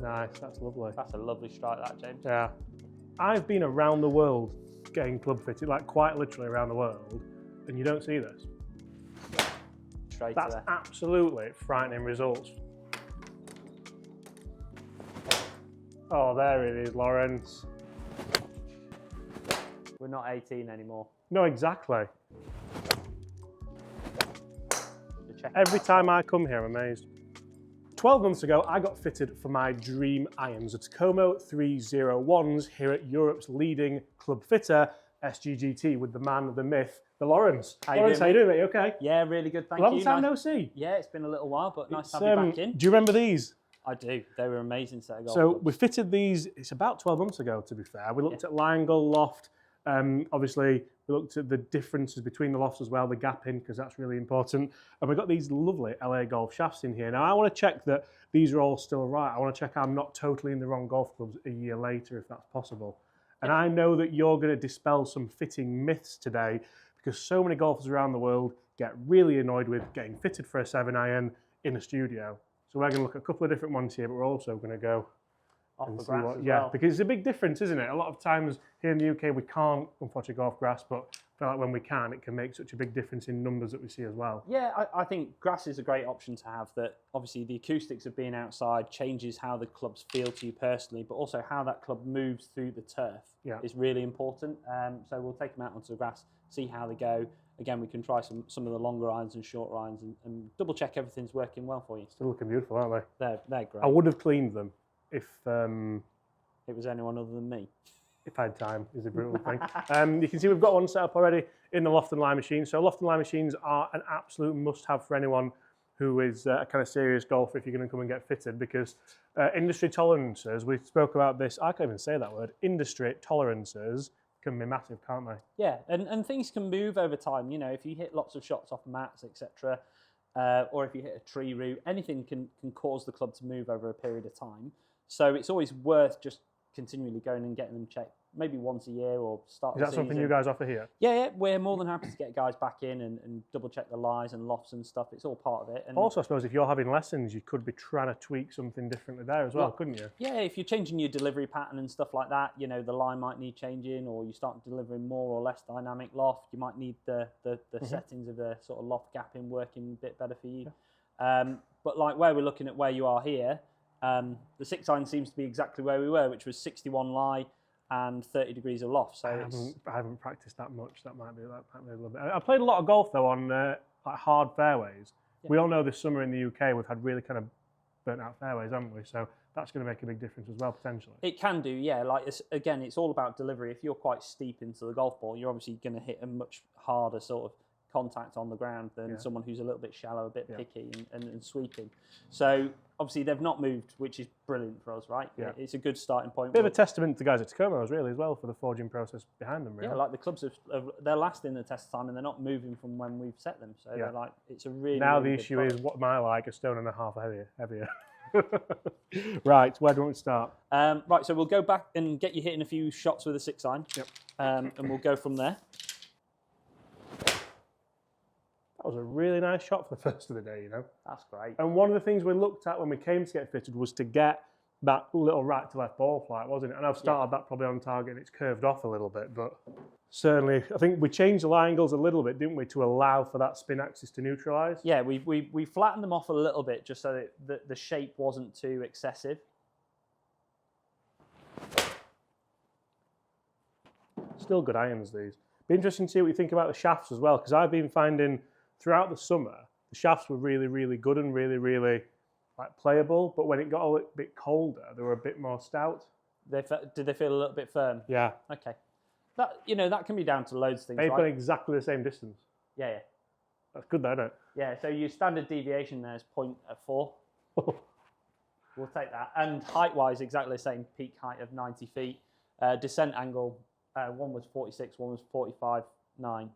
Nice, that's lovely. That's a lovely strike, that, James. Yeah. I've been around the world getting club fitted, like quite literally around the world, and you don't see this. Straight That's to there. absolutely frightening results. Oh, there it is, Lawrence. We're not 18 anymore. No, exactly. Every time I come here, I'm amazed. 12 months ago, I got fitted for my dream irons, the TAKOMO 301s here at Europe's leading club fitter, SGGT, with the man, the myth, the Lawrence. Lawrence, how you doing, mate? You okay? Yeah, really good, thank you. Long time no see. Yeah, it's been a little while, but nice to have you back in. Do you remember these? I do. They were amazing set of golf So clubs. we fitted these, it's about 12 months ago, to be fair. We looked at line goal loft. Obviously, we looked at the differences between the lofts as well, the gap in, because that's really important. And we've got these lovely LA golf shafts in here. Now, I want to check that these are all still right. I want to check I'm not totally in the wrong golf clubs a year later, if that's possible. And I know that you're going to dispel some fitting myths today, because so many golfers around the world get really annoyed with getting fitted for a 7-iron in a studio. So we're going to look at a couple of different ones here, but we're also going to go Off and the see grass what, as yeah, well. because it's a big difference, isn't it? A lot of times here in the UK we can't unfortunately go off grass, but I feel like when we can, it can make such a big difference in numbers that we see as well. Yeah, I think grass is a great option to have. That obviously the acoustics of being outside changes how the clubs feel to you personally, but also how that club moves through the turf is really important. So we'll take them out onto the grass, see how they go. Again, we can try some of the longer irons and short irons and double check everything's working well for you. Still looking beautiful, aren't they? They're great. I would have cleaned them if it was anyone other than me. If I had time, is a brutal thing. You can see we've got one set up already in the loft and line machine. So loft and line machines are an absolute must-have for anyone who is a kind of serious golfer if you're going to come and get fitted, because industry tolerances, we spoke about this, I can't even say that word, industry tolerances can be massive, can't they? Yeah, and things can move over time. You know, if you hit lots of shots off mats, etc., or if you hit a tree root, anything can cause the club to move over a period of time. So it's always worth just continually going and getting them checked, maybe once a year or start the season. Is that something you guys offer here? Yeah, we're more than happy to get guys back in and double check the lies and lofts and stuff. It's all part of it. And also, I suppose if you're having lessons, you could be trying to tweak something differently there as well, couldn't you? Yeah, if you're changing your delivery pattern and stuff like that, you know, the line might need changing, or you start delivering more or less dynamic loft, you might need the settings of the sort of loft gapping working a bit better for you. Yeah. But like where we're looking at where you are here, the 6-iron seems to be exactly where we were, which was 61 lie and 30 degrees of loft. So I haven't practiced that much. That might be a little bit. I played a lot of golf though on like hard fairways. Yeah. We all know this summer in the UK we've had really kind of burnt out fairways, haven't we? So that's going to make a big difference as well potentially. It can do, yeah. Like again, it's all about delivery. If you're quite steep into the golf ball, you're obviously going to hit a much harder sort of contact on the ground than someone who's a little bit shallow, a bit picky and sweeping. So obviously they've not moved, which is brilliant for us, right? Yeah. It's a good starting point. Bit of a testament to the guys at TAKOMO really as well for the forging process behind them, really. Yeah, like the clubs they're lasting the test of time and they're not moving from when we've set them. So they're like, it's a really now really the issue is, what am I like? A stone and a half heavier. Right, where do you want to start? Right, so we'll go back and get you hitting a few shots with a 6-iron. Yep. And we'll go from there. That was a really nice shot for the first of the day, you know. That's great. And one of the things we looked at when we came to get fitted was to get that little right to left ball flight, wasn't it? And I've started that probably on target and it's curved off a little bit, but certainly I think we changed the line angles a little bit, didn't we, to allow for that spin axis to neutralise? Yeah, we flattened them off a little bit just so that the shape wasn't too excessive. Still good irons, these. Be interesting to see what you think about the shafts as well, because I've been finding throughout the summer the shafts were really, really good and really, really like playable, but when it got a little bit colder, they were a bit more stout. Did they feel a little bit firm? Yeah. Okay. That, you know, that can be down to loads of things. They've got exactly the same distance. Yeah, yeah. That's good though, isn't it? Yeah, so your standard deviation there is 0.4. We'll take that. And height-wise, exactly the same, peak height of 90 feet. Descent angle, one was 46, one was 45.9.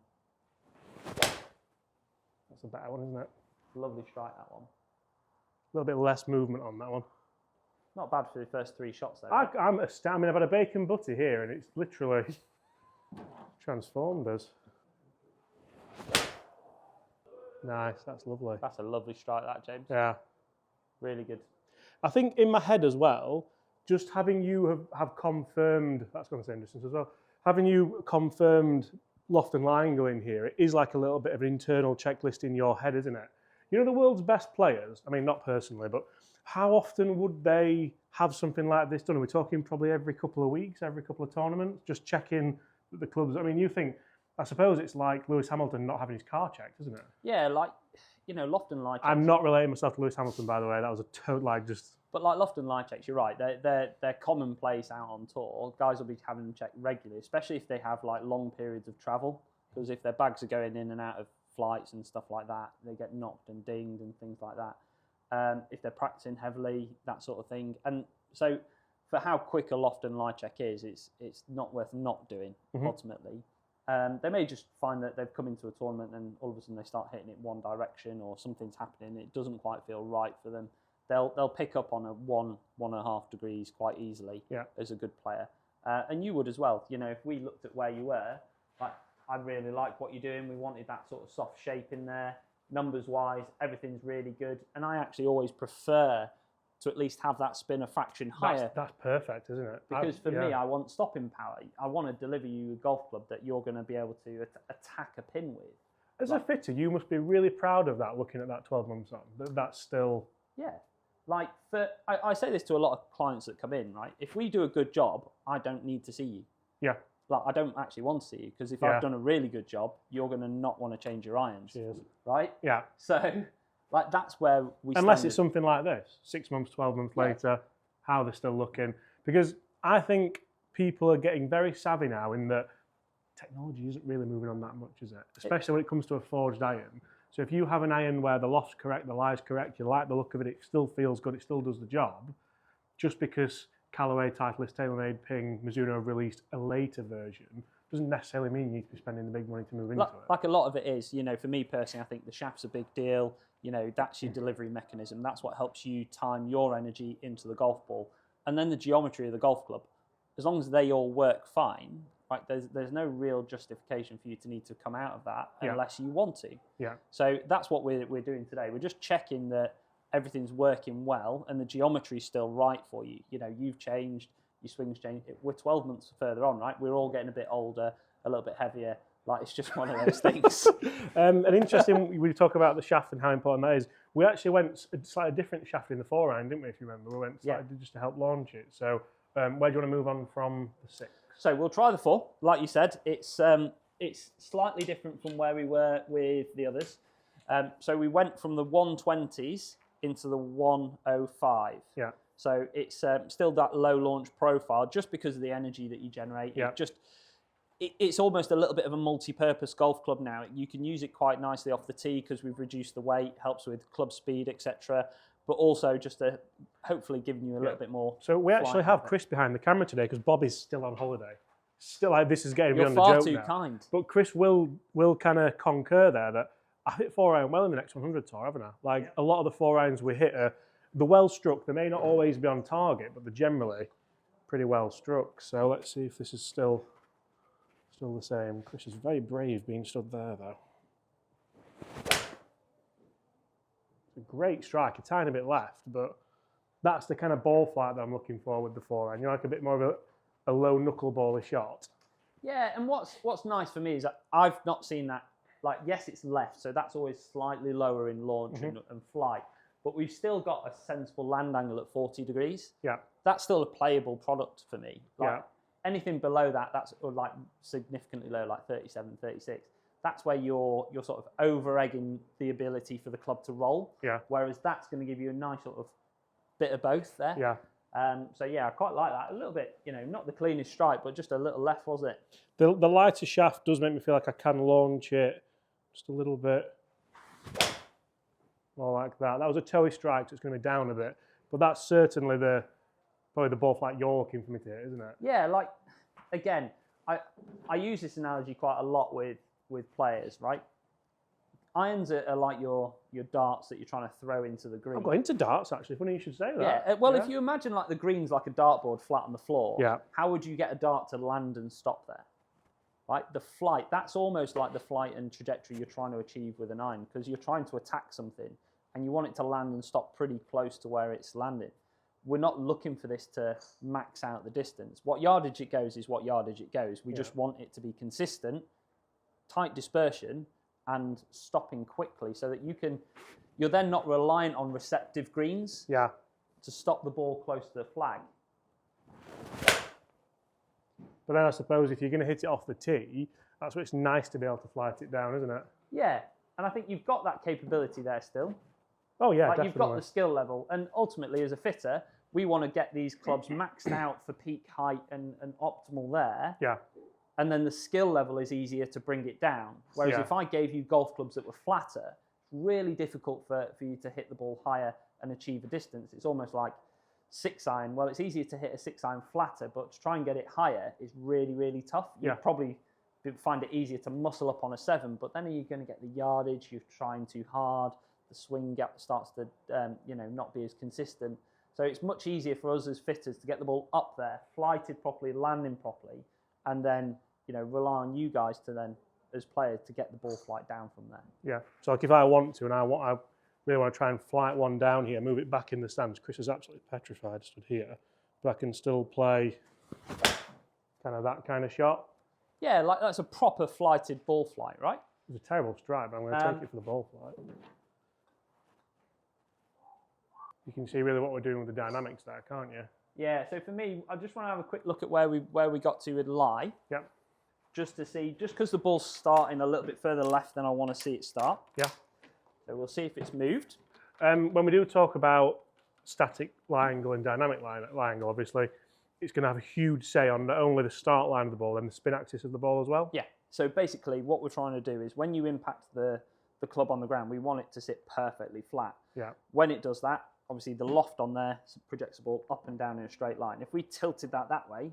That's a better one, isn't it? Lovely strike, that one. A little bit less movement on that one. Not bad for the first 3 shots, though. I mean, I've had a bacon butty here, and it's literally transformed us. Nice, that's lovely. That's a lovely strike, that, James. Yeah. Really good. I think in my head as well, just having you have confirmed, that's going to say distance as well, having you confirmed loft and line going here, it is like a little bit of an internal checklist in your head, isn't it? You know, the world's best players, I mean, not personally, but how often would they have something like this done? Are we talking probably every couple of weeks, every couple of tournaments, just checking that the clubs, I mean, you think, I suppose it's like Lewis Hamilton not having his car checked, isn't it? Yeah, like, you know, loft and lie checks. I'm not relating myself to Lewis Hamilton, by the way. That was a total, like, just... But like loft and lie checks, you're right. They're commonplace out on tour. Guys will be having them checked regularly, especially if they have like long periods of travel. Because if their bags are going in and out of flights and stuff like that, they get knocked and dinged and things like that. If they're practicing heavily, that sort of thing. And so, for how quick a loft and lie check is, it's not worth not doing ultimately. They may just find that they've come into a tournament and all of a sudden they start hitting it one direction or something's happening. It doesn't quite feel right for them. They'll pick up on a 1.5 degrees quite easily as a good player, and you would as well. You know, if we looked at where you were, like I really like what you're doing. We wanted that sort of soft shape in there. Numbers wise, everything's really good, and I actually always prefer to at least have that spin a fraction higher. That's perfect, isn't it? Because for me, I want stopping power. I want to deliver you a golf club that you're going to be able to attack a pin with. As a fitter, you must be really proud of that. Looking at that 12 months on, that's still Like, I say this to a lot of clients that come in, right? If we do a good job, I don't need to see you. Yeah. Like, I don't actually want to see you, because if I've done a really good job, you're going to not want to change your irons. Cheers. Right? Yeah. So, like, that's where we Unless it's something like this, 6 months, 12 months later, how they're still looking. Because I think people are getting very savvy now in that technology isn't really moving on that much, is it? Especially when it comes to a forged iron. So if you have an iron where the loft's correct, the lie's correct, you like the look of it, it still feels good, it still does the job, just because Callaway, Titleist, TaylorMade, Ping, Mizuno have released a later version, doesn't necessarily mean you need to be spending the big money to move into it. Like a lot of it is, you know, for me personally, I think the shaft's a big deal. You know, that's your delivery mechanism. That's what helps you time your energy into the golf ball. And then the geometry of the golf club. As long as they all work fine, right, there's no real justification for you to need to come out of that unless you want to. Yeah. So that's what we're doing today. We're just checking that everything's working well and the geometry's still right for you. You know, you've changed, your swing's changed. We're 12 months further on, right? We're all getting a bit older, a little bit heavier. Like, it's just one of those things. And interesting, we talk about the shaft and how important that is. We actually went a slightly different shaft in the forehand, didn't we, if you remember? We went slightly just to help launch it. So where do you want to move on from the 6? So we'll try the 4. Like you said, it's slightly different from where we were with the others. So we went from the 120s into the 105. Yeah. So it's still that low launch profile just because of the energy that you generate. Yeah. It's almost a little bit of a multi-purpose golf club now. You can use it quite nicely off the tee because we've reduced the weight, helps with club speed, etc. But also just to hopefully giving you a little bit more. So we actually have Chris behind the camera today because Bob is still on holiday. Still, like, this is getting You're beyond the far joke too now. kind. But Chris will kind of concur there that I hit 4 iron well in the next 100 tour, haven't I? Like a lot of the 4 irons we hit are the well struck. They may not always be on target, but they're generally pretty well struck. So let's see if this is still the same. Chris is very brave being stood there, though. It's a great strike, a tiny bit left, but that's the kind of ball flight that I'm looking for with the 4 iron. You like a bit more of a low knuckleball shot. Yeah, and what's nice for me is that I've not seen that. Like, yes, it's left, so that's always slightly lower in launch and flight, but we've still got a sensible land angle at 40 degrees. Yeah. That's still a playable product for me. Like, anything below that, that's like significantly low, like 37, 36. That's where you're sort of over-egging the ability for the club to roll. Yeah. Whereas that's going to give you a nice sort of bit of both there. Yeah. So yeah, I quite like that. A little bit, you know, not the cleanest strike, but just a little left, was it? The lighter shaft does make me feel like I can launch it just a little bit more like that. That was a toey strike, so it's going to be down a bit. But that's certainly probably the ball flight you're looking for me to hit, isn't it? Yeah, like, again, I use this analogy quite a lot with players, right? Irons are like your darts that you're trying to throw into the green. I've got into darts, actually. Funny you should say that. Yeah, well, if you imagine like the green's like a dartboard flat on the floor, how would you get a dart to land and stop there? Right? The flight, that's almost like the flight and trajectory you're trying to achieve with an iron, because you're trying to attack something and you want it to land and stop pretty close to where it's landing. we're not looking for this to max out the distance. What yardage it goes is what yardage it goes. We just want it to be consistent, tight dispersion, and stopping quickly so that you're then not reliant on receptive greens to stop the ball close to the flag. But then I suppose if you're going to hit it off the tee, that's where it's nice to be able to flight it down, isn't it? Yeah, and I think you've got that capability there still. Oh yeah, like definitely. You've got the skill level, and ultimately as a fitter, we want to get these clubs maxed out for peak height and optimal there. Yeah. And then the skill level is easier to bring it down. Whereas if I gave you golf clubs that were flatter, it's really difficult for you to hit the ball higher and achieve a distance. It's almost like 6-iron. Well, it's easier to hit a 6-iron flatter, but to try and get it higher is really, really tough. You'd probably find it easier to muscle up on a 7, but then are you going to get the yardage? You're trying too hard. The swing gap starts to, not be as consistent. So it's much easier for us as fitters to get the ball up there, flighted properly, landing properly, and then, rely on you guys to then, as players, to get the ball flight down from there. Yeah. So like if I want to, and I really want to try and flight one down here, move it back in the stands. Chris is absolutely petrified, stood here, but I can still play kind of that kind of shot. Yeah, like that's a proper flighted ball flight, right? It's a terrible strike, but I'm going to take it for the ball flight. You can see really what we're doing with the dynamics there, can't you? Yeah, so for me, I just want to have a quick look at where we got to with lie. Yep. Just to see, just because the ball's starting a little bit further left than I want to see it start. Yeah. So we'll see if it's moved. When we do talk about static lie angle and dynamic lie angle, obviously, it's going to have a huge say on not only the start line of the ball and the spin axis of the ball as well. Yeah. So basically, what we're trying to do is when you impact the club on the ground, we want it to sit perfectly flat. Yeah. When it does that, obviously the loft on there projects the ball up and down in a straight line. If we tilted that way,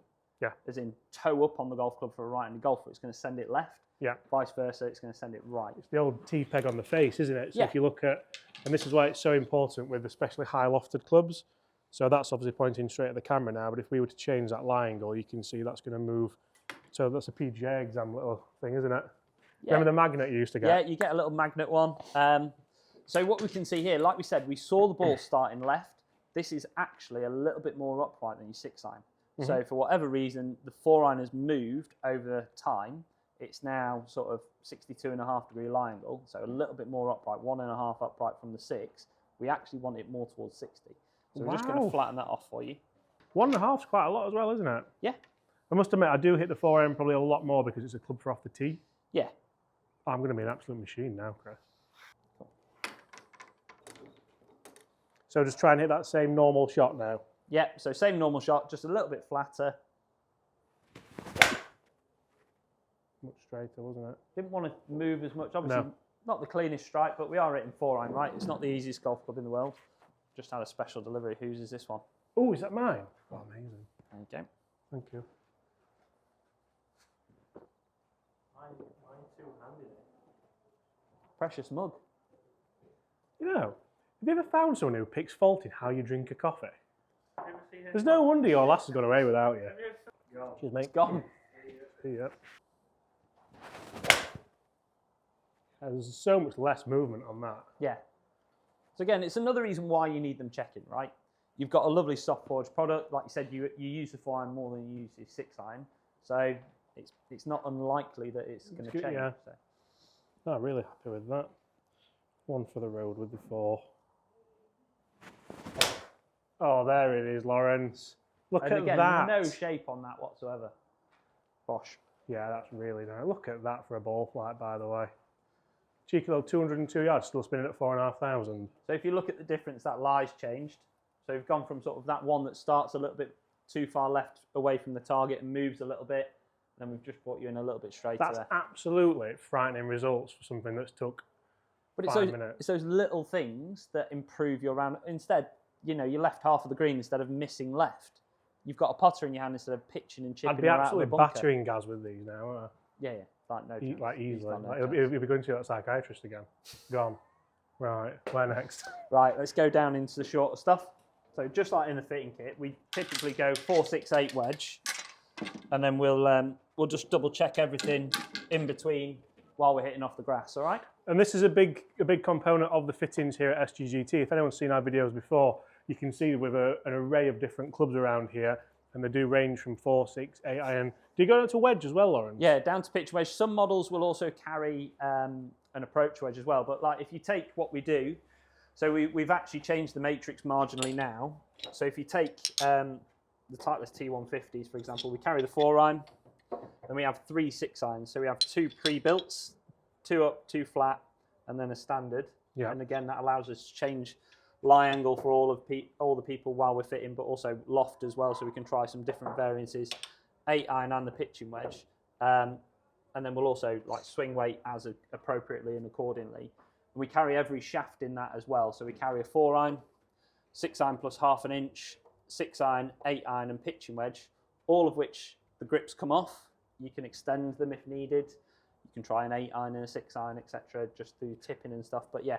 as in toe up on the golf club for a right-handed golfer, it's going to send it left. Yeah. Vice versa, it's going to send it right. It's the old T-peg on the face, isn't it? So if you look at, and this is why it's so important with especially high lofted clubs. So that's obviously pointing straight at the camera now, but if we were to change that lie angle, you can see that's going to move. So that's a PGA exam little thing, isn't it? Yeah. Remember the magnet you used to get? Yeah, you get a little magnet one. So what we can see here, like we said, we saw the ball starting left. This is actually a little bit more upright than your 6-iron. So for whatever reason, the 4-iron has moved over time. It's now sort of 62.5-degree lie angle, so a little bit more upright, 1.5 upright from the 6. We actually want it more towards 60. So we're just going to flatten that off for you. 1.5's quite a lot as well, isn't it? Yeah. I must admit, I do hit the 4-iron probably a lot more because it's a club for off the tee. Yeah. I'm going to be an absolute machine now, Chris. Cool. So just try and hit that same normal shot now. Yeah, so same normal shot, just a little bit flatter. Much straighter, wasn't it? Didn't want to move as much. Obviously, not the cleanest strike, but we are hitting 4-iron, right? It's not the easiest golf club in the world. Just had a special delivery. Whose is this one? Oh, is that mine? Oh, amazing. There you go. Thank you. Mine two-handed. Precious mug. You know, have you ever found someone who picks fault in how you drink a coffee? There's no wonder your lass has gone away without you. Cheers, mate. It's gone. Yeah. There's so much less movement on that. Yeah. So again, it's another reason why you need them checking, right? You've got a lovely soft forged product. Like you said, you use the 4-iron more than you use the 6-iron. So it's not unlikely that it's going to change. Yeah. So. No, I'm really happy with that. One for the road with the 4. Oh, there it is, Lawrence. Look at that. No shape on that whatsoever. Bosh. Yeah, that's really nice. Look at that for a ball flight, by the way. Cheeky little 202 yards, still spinning at 4,500. So if you look at the difference, that lie's changed. So we've gone from sort of that one that starts a little bit too far left away from the target and moves a little bit. Then we've just brought you in a little bit straighter. That's absolutely frightening results for something that's took 5 minutes. It's those little things that improve your round. Instead, you left half of the green instead of missing left. You've got a putter in your hand instead of pitching and chipping. I'd be absolutely battering Gaz with these now, wouldn't I? Yeah. Like no chance. Like easily. No He'll be going to that psychiatrist again. Gone. Right, where next? Right, let's go down into the shorter stuff. So just like in the fitting kit, we typically go 4-6-8 wedge, and then we'll just double check everything in between while we're hitting off the grass. All right. And this is a big component of the fittings here at SGGT. If anyone's seen our videos before, you can see with an array of different clubs around here, and they do range from 4, 6, 8 iron. Do you go down to wedge as well, Lawrence? Yeah, down to pitch wedge. Some models will also carry an approach wedge as well. But like if you take what we do, so we've actually changed the matrix marginally now. So if you take the Titleist T150s, for example, we carry the 4 iron, then we have 3 6 irons. So we have 2 pre-built, 2 up, 2 flat, and then a standard. Yeah. And again, that allows us to change lie angle for all the people while we're fitting, but also loft as well, so we can try some different variances, 8 iron and the pitching wedge, and then we'll also like swing weight as appropriately and accordingly. And we carry every shaft in that as well, so we carry a 4 iron, 6 iron plus half an inch, 6 iron, 8 iron, and pitching wedge, all of which the grips come off. You can extend them if needed. You can try an 8 iron and a 6 iron, etc., just through tipping and stuff. But yeah,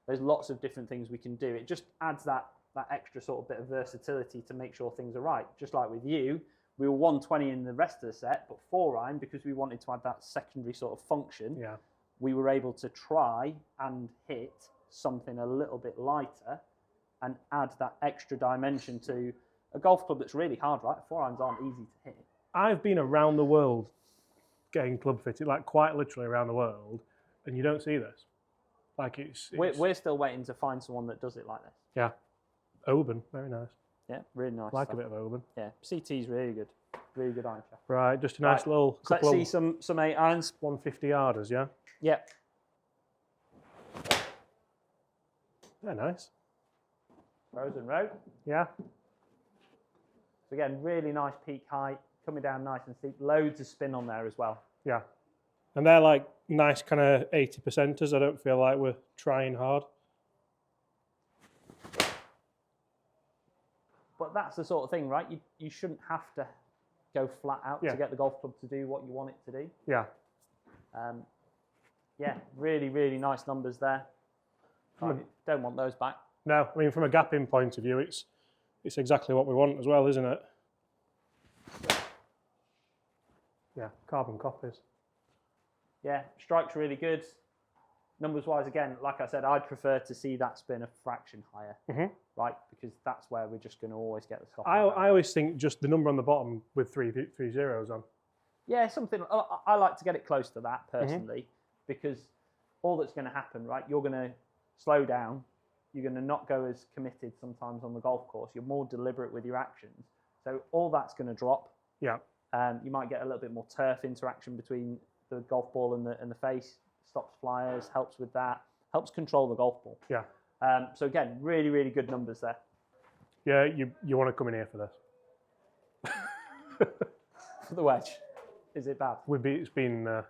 there's lots of different things we can do. It just adds that extra sort of bit of versatility to make sure things are right. Just like with you, we were 120 in the rest of the set, but 4 iron, because we wanted to add that secondary sort of function, Yeah. we were able to try and hit something a little bit lighter and add that extra dimension to a golf club that's really hard, right? 4 irons aren't easy to hit. I've been around the world getting club fitted, like quite literally around the world, and you don't see this. Like We're still waiting to find someone that does it like this. Yeah. Oban, very nice. Yeah, really nice. Like stuff. a bit of Oban. Yeah, CT's really good. Really good iron shaft. Right, just a nice little So let's couple see some 8 irons. 150 yarders, yeah? Yeah. They're nice. Frozen row. Yeah. So again, really nice peak height, coming down nice and steep. Loads of spin on there as well. Yeah. And they're like nice kind of 80%ers. I don't feel like we're trying hard. But that's the sort of thing, right? You shouldn't have to go flat out to get the golf club to do what you want it to do. Yeah. Yeah, really, really nice numbers there. Don't want those back. No, I mean, from a gapping point of view, it's exactly what we want as well, isn't it? Yeah, carbon copies. Yeah, strike's really good. Numbers-wise, again, like I said, I'd prefer to see that spin a fraction higher, right? Because that's where we're just going to always get the top. I always think just the number on the bottom with three zeros on. Yeah, something. I like to get it close to that personally, because all that's going to happen, right? You're going to slow down. You're going to not go as committed sometimes on the golf course. You're more deliberate with your actions. So all that's going to drop. Yeah. You might get a little bit more turf interaction between the golf ball and the face. Stops flyers, helps with that, helps control the golf ball. Yeah. So again, really, really good numbers there. Yeah, you want to come in here for this. For the wedge, is it bad? It's been.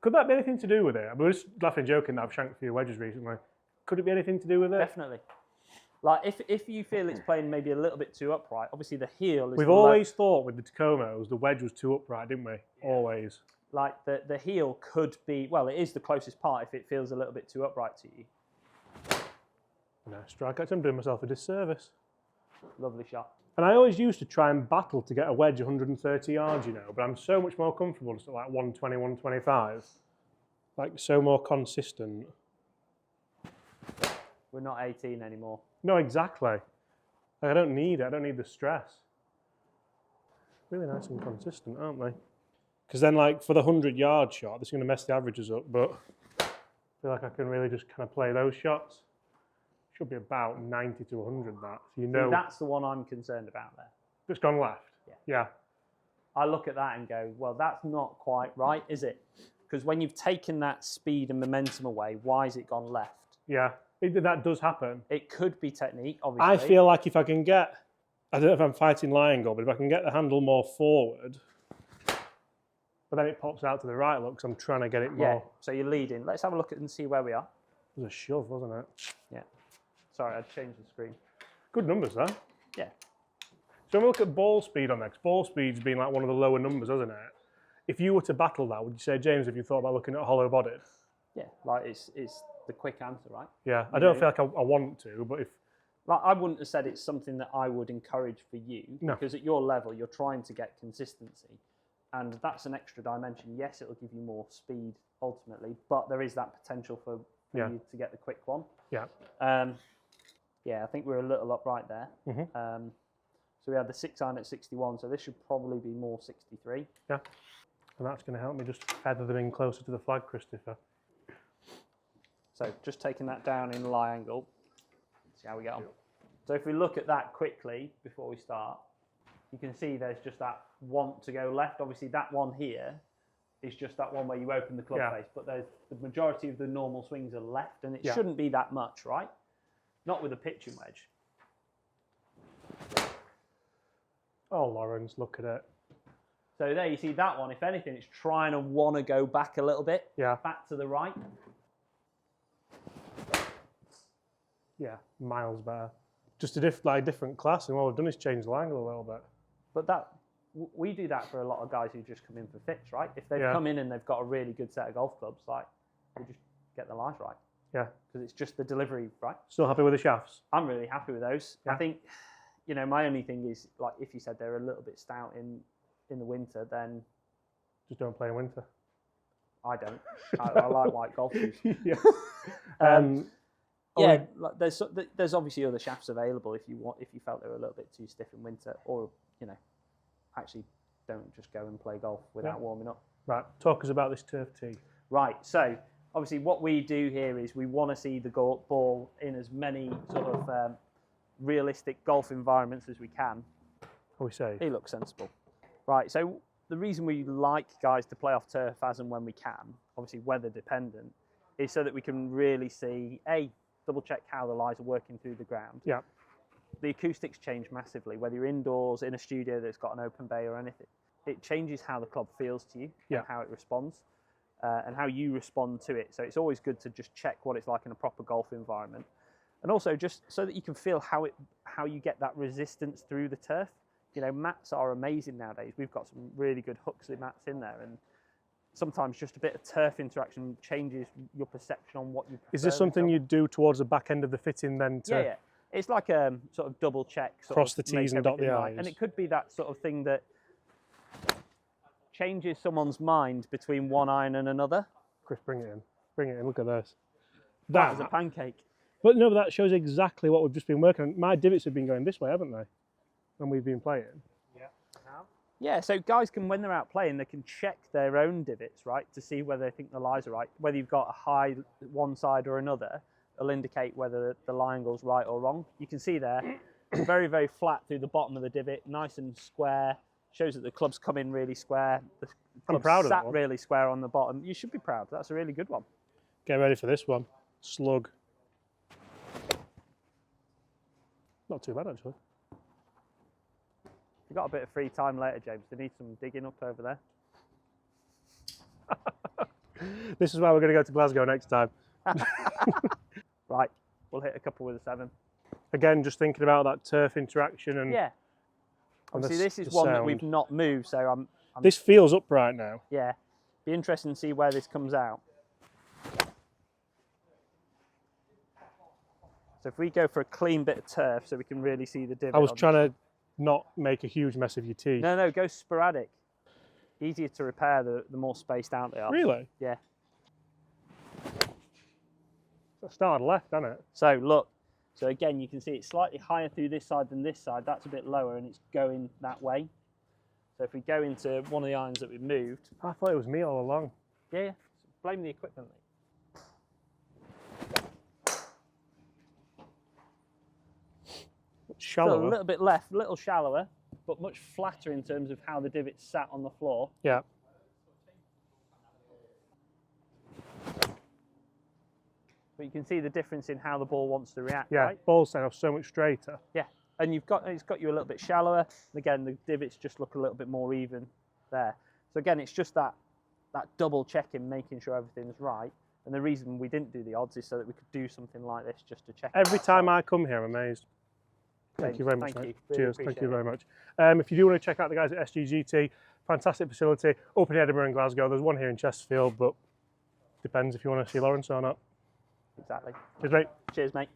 Could that be anything to do with it? I was just laughing, joking that I've shanked a few wedges recently. Could it be anything to do with it? Definitely. Like if you feel it's playing maybe a little bit too upright, obviously the heel is. We've always thought with the TAKOMOs the wedge was too upright, didn't we? Yeah. Always. Like the heel could be, well, it is the closest part if it feels a little bit too upright to you. Nice strike. I'm doing myself a disservice. Lovely shot. And I always used to try and battle to get a wedge 130 yards, you know, but I'm so much more comfortable just at like 120, 125. Like so more consistent. We're not 18 anymore. No, exactly. Like, I don't need it. I don't need the stress. Really nice and consistent, aren't they? Because then, like, for the 100-yard shot, this is going to mess the averages up, but I feel like I can really just kind of play those shots. Should be about 90 to 100, that. So you know. See, that's the one I'm concerned about there. It's gone left? Yeah. I look at that and go, well, that's not quite right, is it? Because when you've taken that speed and momentum away, why has it gone left? Yeah, that does happen. It could be technique, obviously. I feel like if I can get, I don't know if I'm fighting lie angle, but if I can get the handle more forward, but then it pops out to the right, look, because I'm trying to get it more. Yeah, so you're leading. Let's have a look and see where we are. It was a shove, wasn't it? Yeah. Sorry, I'd changed the screen. Good numbers, though. Yeah. So when we look at ball speed on next, ball speed's been like one of the lower numbers, hasn't it? If you were to battle that, would you say, James, if you thought about looking at hollow-bodied? Yeah, like it's the quick answer, right? Yeah, I don't feel like I want to, but if... Like, I wouldn't have said it's something that I would encourage for you, No. because at your level, you're trying to get consistency. And that's an extra dimension. Yes, it'll give you more speed ultimately, but there is that potential for you to get the quick one. Yeah. Yeah, I think we're a little upright there. Mm-hmm. So we had the 6 iron at 61, so this should probably be more 63. Yeah, and that's going to help me just feather them in closer to the flag, Christopher. So just taking that down in lie angle, see how we get on. So if we look at that quickly before we start, you can see there's just that want to go left. Obviously that one here is just that one where you open the club face, but there's the majority of the normal swings are left, and it shouldn't be that much, right? Not with a pitching wedge. Oh, Lawrence, look at it. So there you see that one, if anything, it's trying to want to go back a little bit, back to the right. Yeah, miles better. Just a different class, and what we've done is change the angle a little bit. But we do that for a lot of guys who just come in for fits, right? If they've come in and they've got a really good set of golf clubs, like, we just get the lies right. Yeah. Because it's just the delivery, right? Still happy with the shafts? I'm really happy with those. I think, you know, my only thing is, like, if you said they're a little bit stout in the winter, then... Just don't play in winter. I don't. I like white golf shoes. Yeah. Yeah, like there's obviously other shafts available if you felt they were a little bit too stiff in winter, or, you know, actually don't just go and play golf without warming up. Right, talk us about this turf tee. Right, so obviously what we do here is we want to see the ball in as many sort of realistic golf environments as we can. What we say? He looks sensible. Right, so the reason we like guys to play off turf as and when we can, obviously weather dependent, is so that we can really see, double check how the lies are working through the ground. Yeah. The acoustics change massively, whether you're indoors, in a studio that's got an open bay or anything. It changes how the club feels to you and how it responds and how you respond to it. So it's always good to just check what it's like in a proper golf environment. And also just so that you can feel how you get that resistance through the turf. You know, mats are amazing nowadays. We've got some really good Huxley mats in there, and sometimes just a bit of turf interaction changes your perception on what you prefer. Is this something you do towards the back end of the fitting then? Yeah. It's like a sort of double check. Cross the T's and dot the I's. And it could be that sort of thing that changes someone's mind between one iron and another. Chris, bring it in. Bring it in. Look at this. That is a pancake. But no, but that shows exactly what we've just been working on. My divots have been going this way, haven't they? When we've been playing. Yeah, so guys can, when they're out playing, they can check their own divots, right, to see whether they think the lies are right. Whether you've got a high one side or another, it'll indicate whether the lie angle's right or wrong. You can see there, very, very flat through the bottom of the divot, nice and square. Shows that the club's come in really square. The club's proud of sat that one. really square on the bottom. You should be proud. That's a really good one. Get ready for this one. Slug. Not too bad, actually. You've got a bit of free time later, James. They need some digging up over there. This is why we're going to go to Glasgow next time. Right, we'll hit a couple with a 7. Again, just thinking about that turf interaction and obviously this is one that we've not moved, so I'm this feels upright now. Yeah, be interesting to see where this comes out. So if we go for a clean bit of turf, so we can really see the divot. I was trying to not make a huge mess of your teeth. No, go sporadic. Easier to repair the more spaced out they are. Really? Yeah. That started left, hasn't it? So look, so again, you can see it's slightly higher through this side than this side. That's a bit lower, and it's going that way. So if we go into one of the irons that we've moved. I thought it was me all along. Yeah. Blame the equipment. Shallower. So a little bit left, a little shallower, but much flatter in terms of how the divot sat on the floor. Yeah. But you can see the difference in how the ball wants to react, yeah, right? ball's set off so much straighter. Yeah, and it's got you a little bit shallower. And again, the divots just look a little bit more even there. So again, it's just that double checking, making sure everything's right. And the reason we didn't do the odds is so that we could do something like this just to check. Every time I come here, I'm amazed. Thank you very much, mate. Cheers, thank you very much. If you do want to check out the guys at SGGT, fantastic facility, up in Edinburgh and Glasgow. There's one here in Chesterfield, but depends if you want to see Lawrence or not. Exactly. Cheers, mate. Cheers, mate.